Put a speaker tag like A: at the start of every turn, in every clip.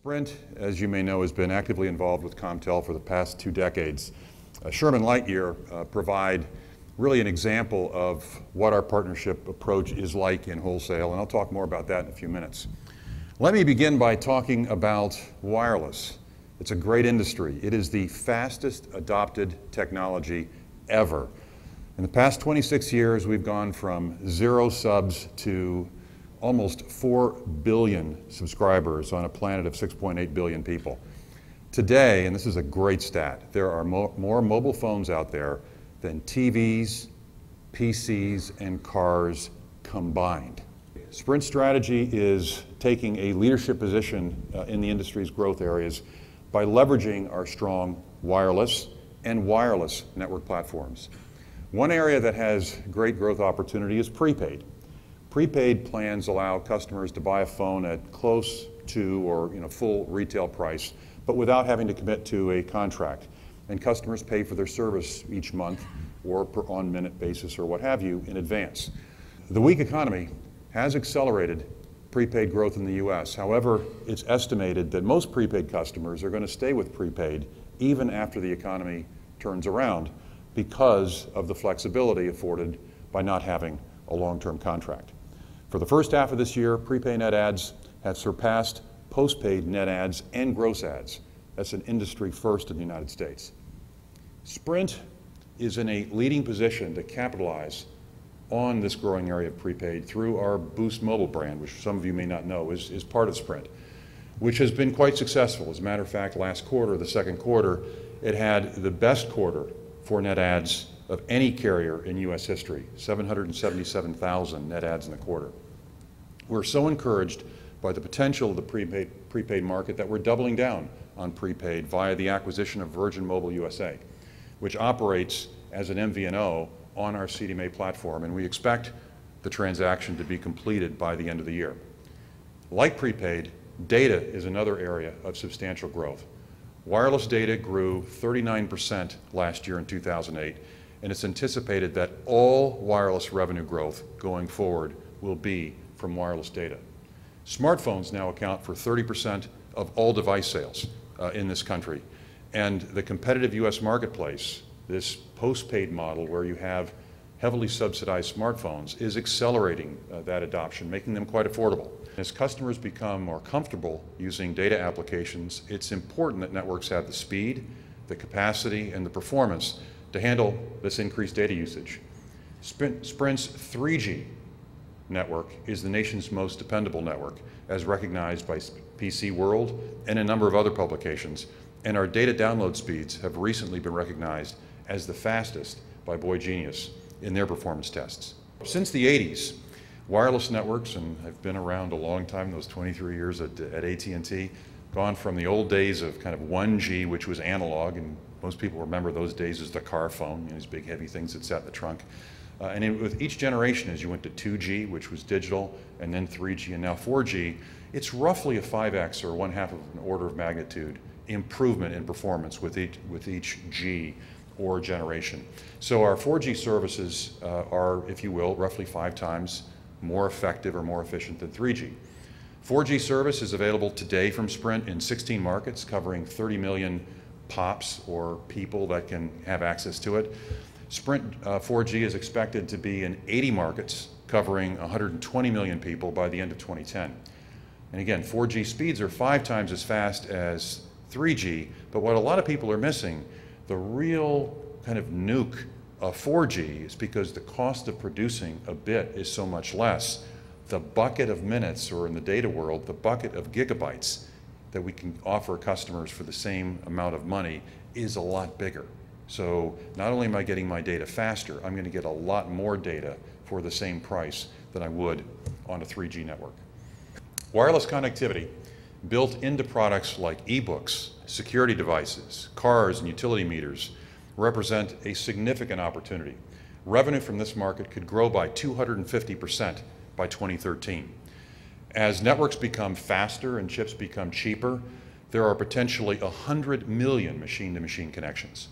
A: Sprint, as you may know, has been actively involved with COMPTEL for the past 2 decades. Sherman Lightyear provide really an example of what our partnership approach is like in wholesale, and I'll talk more about that in a few minutes. Let me begin by talking about wireless. It's a great industry. It is the fastest adopted technology ever. In the past 26 years, we've gone from 0 subs to almost 4 billion subscribers on a planet of 6.8 billion people. Today, and this is a great stat, there are more mobile phones out there than TVs, PCs, and cars combined. Sprint's strategy is taking a leadership position in the industry's growth areas by leveraging our strong wireless and wireless network platforms. One area that has great growth opportunity is prepaid. Prepaid plans allow customers to buy a phone at close to or full retail price, but without having to commit to a contract. And customers pay for their service each month or per on-minute basis or what have you in advance. The weak economy has accelerated prepaid growth in the U.S. However, it's estimated that most prepaid customers are going to stay with prepaid even after the economy turns around because of the flexibility afforded by not having a long-term contract. For the first half of this year, prepaid net adds have surpassed postpaid net adds and gross adds. That's an industry first in the United States. Sprint is in a leading position to capitalize on this growing area of prepaid through our Boost Mobile brand, which some of you may not know is part of Sprint, which has been quite successful. As a matter of fact, last quarter, the second quarter, it had the best quarter for net adds of any carrier in U.S. history, 777,000 net adds in the quarter. We're so encouraged by the potential of the prepaid market that we're doubling down on prepaid via the acquisition of Virgin Mobile USA, which operates as an MVNO on our CDMA platform, and we expect the transaction to be completed by the end of the year. Like prepaid, data is another area of substantial growth. Wireless data grew 39% last year in 2008, and it's anticipated that all wireless revenue growth going forward will be from wireless data. Smartphones now account for 30% of all device sales in this country, and the competitive U.S. marketplace, this postpaid model where you have heavily subsidized smartphones, is accelerating that adoption, making them quite affordable. As customers become more comfortable using data applications, it's important that networks have the speed, the capacity, and the performance to handle this increased data usage. Sprint's 3G network is the nation's most dependable network, as recognized by PC World and a number of other publications, and our data download speeds have recently been recognized as the fastest by Boy Genius in their performance tests. Since the 80s, wireless networks, and I've been around a long time, those 23 years at AT&T, gone from the old days of kind of 1G, which was analog, and most people remember those days as the car phone, these big heavy things that sat in the trunk. With each generation, as you went to 2G, which was digital, and then 3G, and now 4G, it's roughly a 5x or 1/2 of an order of magnitude improvement in performance with each G or generation. So our 4G services are, if you will, roughly 5 times more effective or more efficient than 3G. 4G service is available today from Sprint in 16 markets, covering 30 million POPs or people that can have access to it. Sprint 4G is expected to be in 80 markets, covering 120 million people by the end of 2010. And again, 4G speeds are 5 times as fast as 3G, but what a lot of people are missing, the real kind of nuke of 4G is because the cost of producing a bit is so much less. The bucket of minutes, or in the data world, the bucket of gigabytes that we can offer customers for the same amount of money is a lot bigger. So not only am I getting my data faster, I'm going to get a lot more data for the same price than I would on a 3G network. Wireless connectivity built into products like e-books, security devices, cars, and utility meters represent a significant opportunity. Revenue from this market could grow by 250% by 2013. As networks become faster and chips become cheaper, there are potentially 100 million machine-to-machine connections.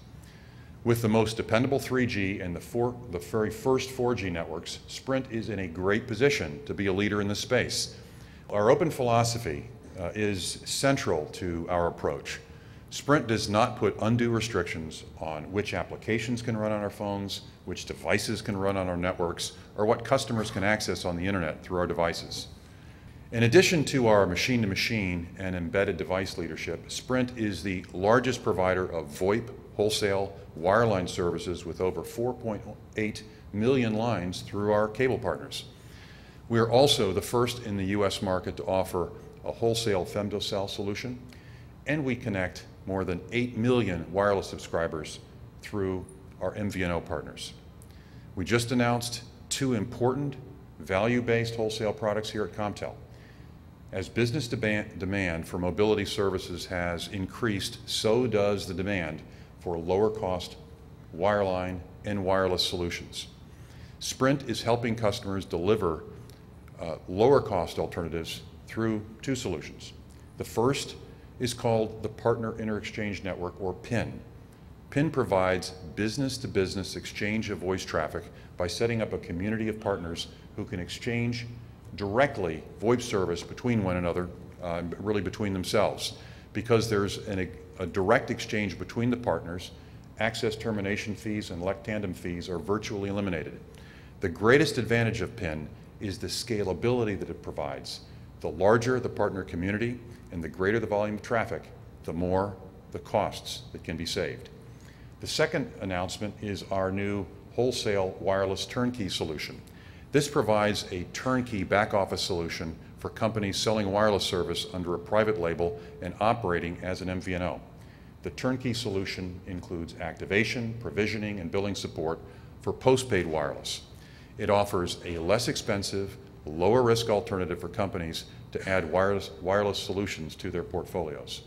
A: With the most dependable 3G and the very first 4G networks, Sprint is in a great position to be a leader in this space. Our open philosophy is central to our approach. Sprint does not put undue restrictions on which applications can run on our phones, which devices can run on our networks, or what customers can access on the internet through our devices. In addition to our machine-to-machine and embedded device leadership, Sprint is the largest provider of VoIP, wholesale, wireline services with over 4.8 million lines through our cable partners. We are also the first in the U.S. market to offer a wholesale femtocell solution, and we connect more than 8 million wireless subscribers through our MVNO partners. We just announced 2 important value-based wholesale products here at COMPTEL. As business demand for mobility services has increased, so does the demand for lower-cost wireline and wireless solutions. Sprint is helping customers deliver lower-cost alternatives through 2 solutions. The first is called the Partner Interexchange Network, or PIN. PIN provides business-to-business exchange of voice traffic by setting up a community of partners who can exchange directly VoIP service between one another, really between themselves. Because there's a direct exchange between the partners, access termination fees and LEC tandem fees are virtually eliminated. The greatest advantage of PIN is the scalability that it provides. The larger the partner community and the greater the volume of traffic, the more the costs that can be saved. The second announcement is our new wholesale wireless turnkey solution. This provides a turnkey back-office solution for companies selling wireless service under a private label and operating as an MVNO. The turnkey solution includes activation, provisioning, and billing support for postpaid wireless. It offers a less expensive, lower-risk alternative for companies to add wireless solutions to their portfolios.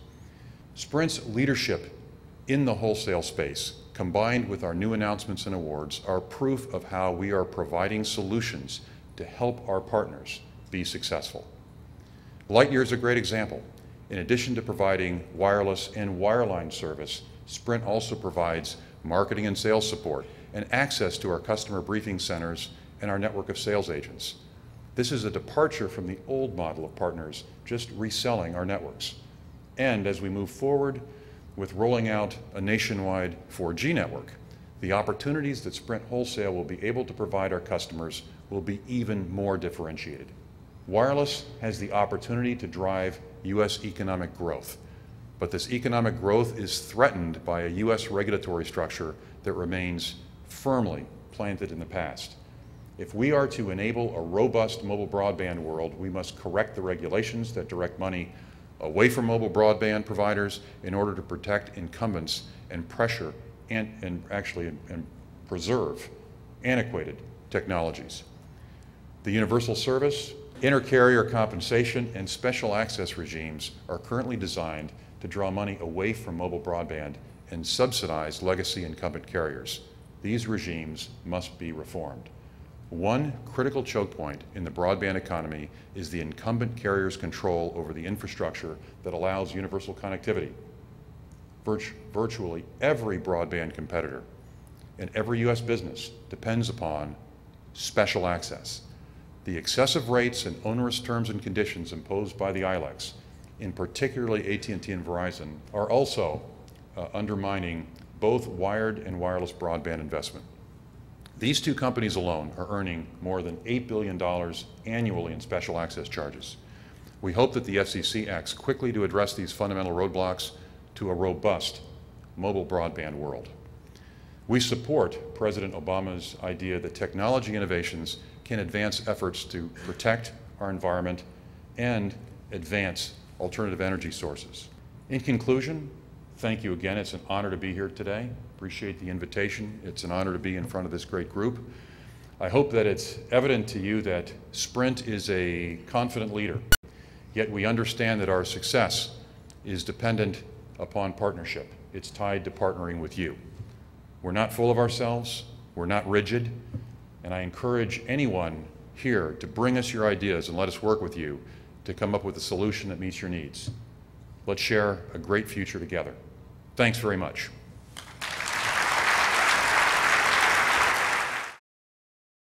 A: Sprint's leadership in the wholesale space, combined with our new announcements and awards, are proof of how we are providing solutions to help our partners be successful. Lightyear is a great example. In addition to providing wireless and wireline service, Sprint also provides marketing and sales support and access to our customer briefing centers and our network of sales agents. This is a departure from the old model of partners just reselling our networks. And as we move forward with rolling out a nationwide 4G network, the opportunities that Sprint Wholesale will be able to provide our customers will be even more differentiated. Wireless has the opportunity to drive U.S. economic growth, but this economic growth is threatened by a U.S. regulatory structure that remains firmly planted in the past. If we are to enable a robust mobile broadband world, we must correct the regulations that direct money away from mobile broadband providers in order to protect incumbents and pressure and preserve antiquated technologies. The universal service, intercarrier compensation, and special access regimes are currently designed to draw money away from mobile broadband and subsidize legacy incumbent carriers. These regimes must be reformed. One critical choke point in the broadband economy is the incumbent carrier's control over the infrastructure that allows universal connectivity. Virtually every broadband competitor and every U.S. business depends upon special access. The excessive rates and onerous terms and conditions imposed by the ILECs, in particularly AT&T and Verizon, are also undermining both wired and wireless broadband investment. These 2 companies alone are earning more than $8 billion annually in special access charges. We hope that the FCC acts quickly to address these fundamental roadblocks to a robust mobile broadband world. We support President Obama's idea that technology innovations can advance efforts to protect our environment and advance alternative energy sources. In conclusion, thank you again. It's an honor to be here today. Appreciate the invitation. It's an honor to be in front of this great group. I hope that it's evident to you that Sprint is a confident leader, yet we understand that our success is dependent upon partnership. It's tied to partnering with you. We're not full of ourselves, we're not rigid, and I encourage anyone here to bring us your ideas and let us work with you to come up with a solution that meets your needs. Let's share a great future together. Thanks very much.